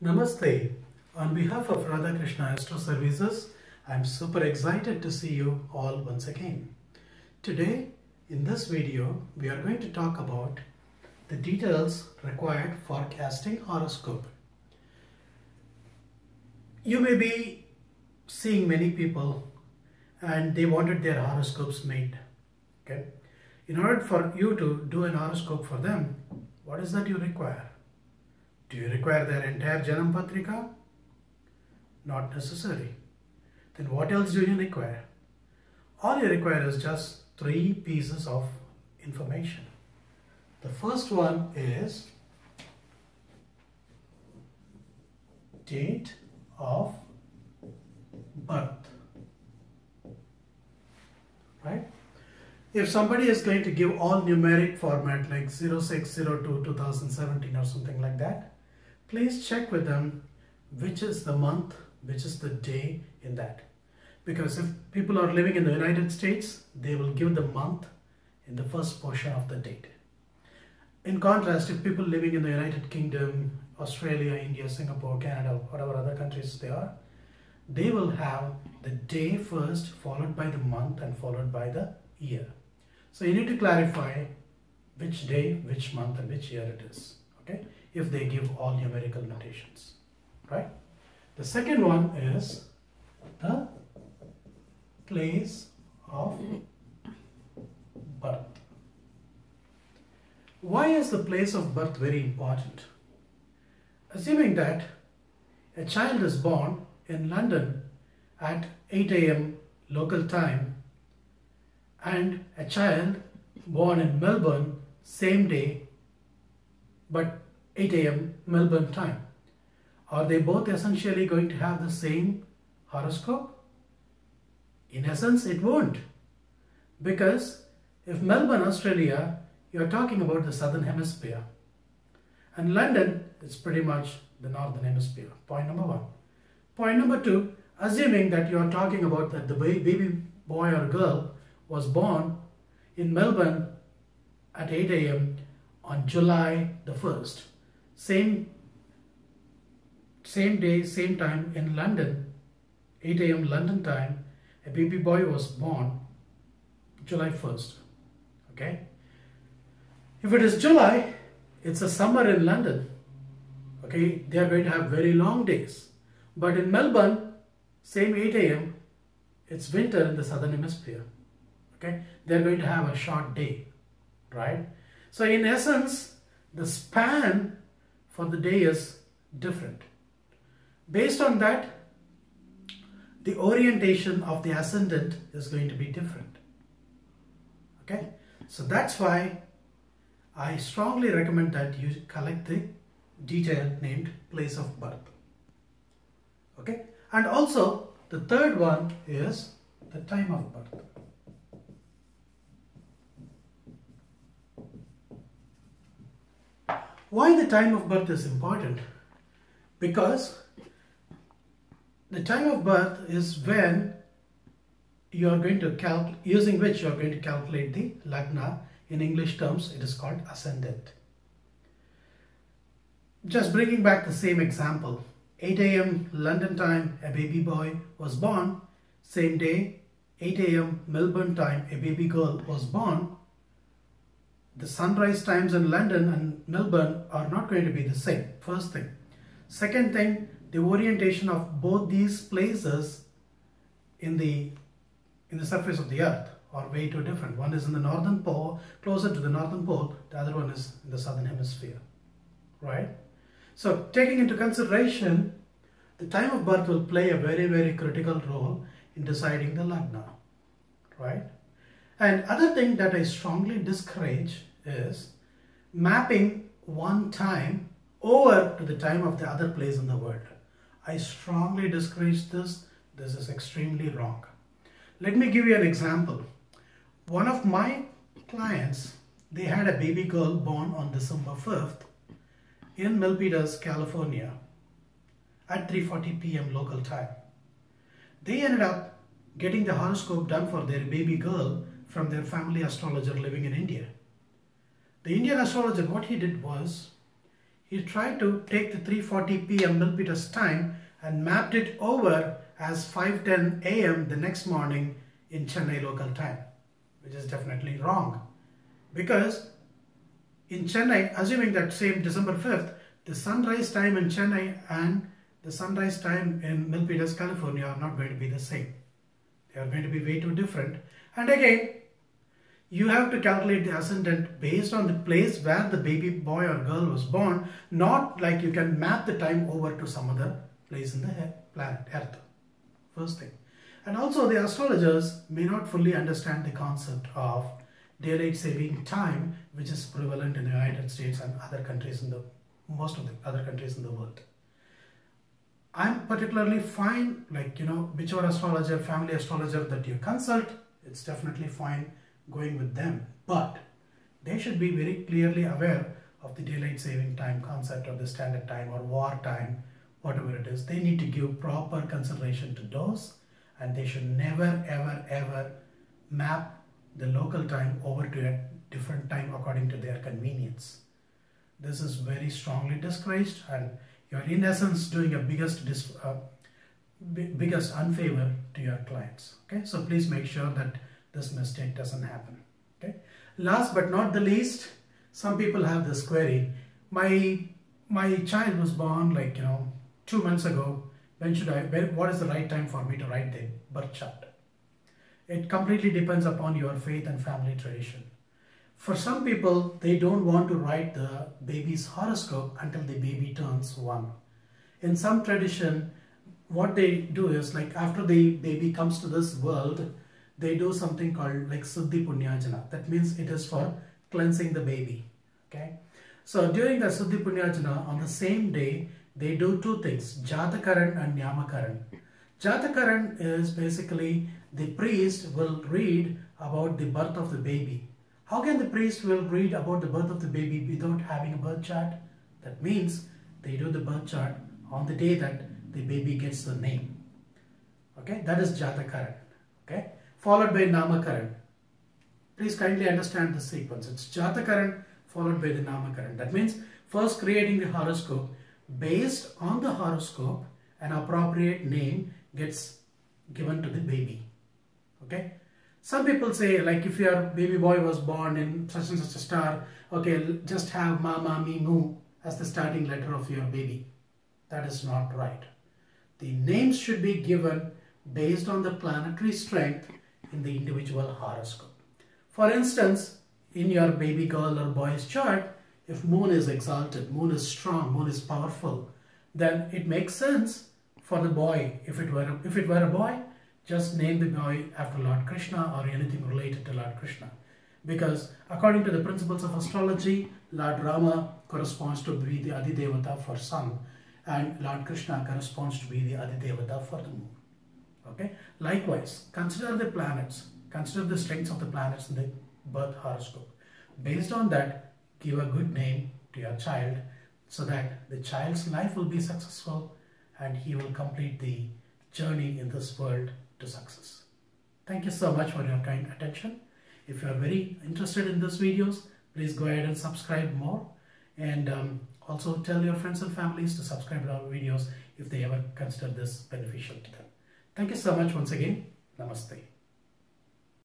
Namaste. On behalf of Radha Krishna Astro Services, I am super excited to see you all once again. Today, in this video, we are going to talk about the details required for casting horoscope. You may be seeing many people and they wanted their horoscopes made. Okay? In order for you to do an horoscope for them, what is that you require? Do you require their entire Janam Patrika? Not necessary. Then what else do you require? All you require is just 3 pieces of information. The first one is date of birth. Right? If somebody is going to give all numeric format like 0602-2017 or something like that, please check with them which is the month, which is the day in that. Because if people are living in the United States, they will give the month in the first portion of the date. In contrast, if people living in the United Kingdom, Australia, India, Singapore, Canada, whatever other countries they are, they will have the day first, followed by the month and followed by the year. So you need to clarify which day, which month and which year it is. Okay? If they give all numerical notations, right? The second one is the place of birth. Why is the place of birth very important? Assuming that a child is born in London at 8 AM local time and a child born in Melbourne same day but 8 AM Melbourne time, are they both essentially going to have the same horoscope? In essence, it won't. Because if Melbourne, Australia, you're talking about the southern hemisphere, and London is pretty much the northern hemisphere. Point number 1. Point number 2, assuming that you're talking about that the baby boy or girl was born in Melbourne at 8 AM on July the 1st. Same day, same time in London, 8 AM London time, a baby boy was born July 1st. Okay? If it is July, it's a summer in London. Okay? They are going to have very long days. But in Melbourne, same 8 AM, it's winter in the southern hemisphere. Okay? They're going to have a short day. Right? So in essence, the span for the day is different. Based on that, the orientation of the ascendant is going to be different. Okay? So that's why I strongly recommend that you collect the detail named place of birth. Okay? And also, the third one is the time of birth. Why the time of birth is important? Because the time of birth is when you are going to using which you are going to calculate the lagna. In English terms, it is called ascendant. Just bringing back the same example, 8 AM London time, a baby boy was born. Same day, 8 AM Melbourne time, a baby girl was born. The sunrise times in London and Melbourne are not going to be the same, first thing. Second thing, the orientation of both these places in the surface of the earth are way too different. One is in the northern pole, closer to the northern pole, the other one is in the southern hemisphere, right? So taking into consideration, the time of birth will play a very, very critical role in deciding the lagna, right? And other thing that I strongly discourage is mapping one time over to the time of the other place in the world. I strongly discourage this. This is extremely wrong. Let me give you an example. One of my clients, they had a baby girl born on December 5th in Milpitas, California at 3:40 PM local time. They ended up getting the horoscope done for their baby girl from their family astrologer living in India. The Indian astrologer, what he did was, he tried to take the 3:40 p.m. Milpitas time and mapped it over as 5:10 a.m. the next morning in Chennai local time, which is definitely wrong. Because in Chennai, assuming that same December 5th, the sunrise time in Chennai and the sunrise time in Milpitas, California are not going to be the same. They are going to be way too different. And again, you have to calculate the ascendant based on the place where the baby boy or girl was born, not like you can map the time over to some other place in the planet Earth. First thing. And also the astrologers may not fully understand the concept of daylight saving time, which is prevalent in the United States and other countries in the most of the other countries in the world. I'm particularly fine, like, whichever astrologer, family astrologer that you consult, it's definitely fine going with them. But they should be very clearly aware of the daylight saving time concept or the standard time or war time, whatever it is. They need to give proper consideration to those, and they should never, ever, ever map the local time over to a different time according to their convenience. This is very strongly discouraged, and you're in essence doing a biggest unfavor to your clients. Okay, so please make sure that this mistake doesn't happen. Okay, last but not the least, some people have this query. My child was born 2 months ago. What is the right time for me to write the birth chart? It completely depends upon your faith and family tradition. For some people, they don't want to write the baby's horoscope until the baby turns 1. In some tradition, what they do is, like, after the baby comes to this world, they do something called like Suddhi Punyajana. That means it is for cleansing the baby. Okay. So during the Suddhi Punyajana, on the same day, they do two things, Jatakaran and Nyamakaran. Jatakaran is basically the priest will read about the birth of the baby. How can the priest will read about the birth of the baby without having a birth chart? That means they do the birth chart on the day that the baby gets the name. Okay, that is Jatakaran. Okay, followed by Namakaran. Please kindly understand the sequence. It's Jatakaran followed by the Namakaran. That means first creating the horoscope. Based on the horoscope, an appropriate name gets given to the baby. Okay. Some people say, like, if your baby boy was born in such and such a star, okay, just have Mama, Mi, Mu as the starting letter of your baby. That is not right. The names should be given based on the planetary strength in the individual horoscope. For instance, in your baby girl or boy's chart, if Moon is exalted, Moon is strong, Moon is powerful, then it makes sense for the boy. If it were a boy, just name the boy after Lord Krishna or anything related to Lord Krishna. Because according to the principles of astrology, Lord Rama corresponds to be the Adidevata for sun, and Lord Krishna corresponds to be the Adidevata for the moon. Okay. Likewise, consider the planets, consider the strengths of the planets in the birth horoscope. Based on that, give a good name to your child so that the child's life will be successful and he will complete the journey in this world to success. Thank you so much for your kind attention. If you are very interested in these videos, please go ahead and subscribe more, and also tell your friends and families to subscribe to our videos if they ever consider this beneficial to them. Thank you so much once again. Namaste.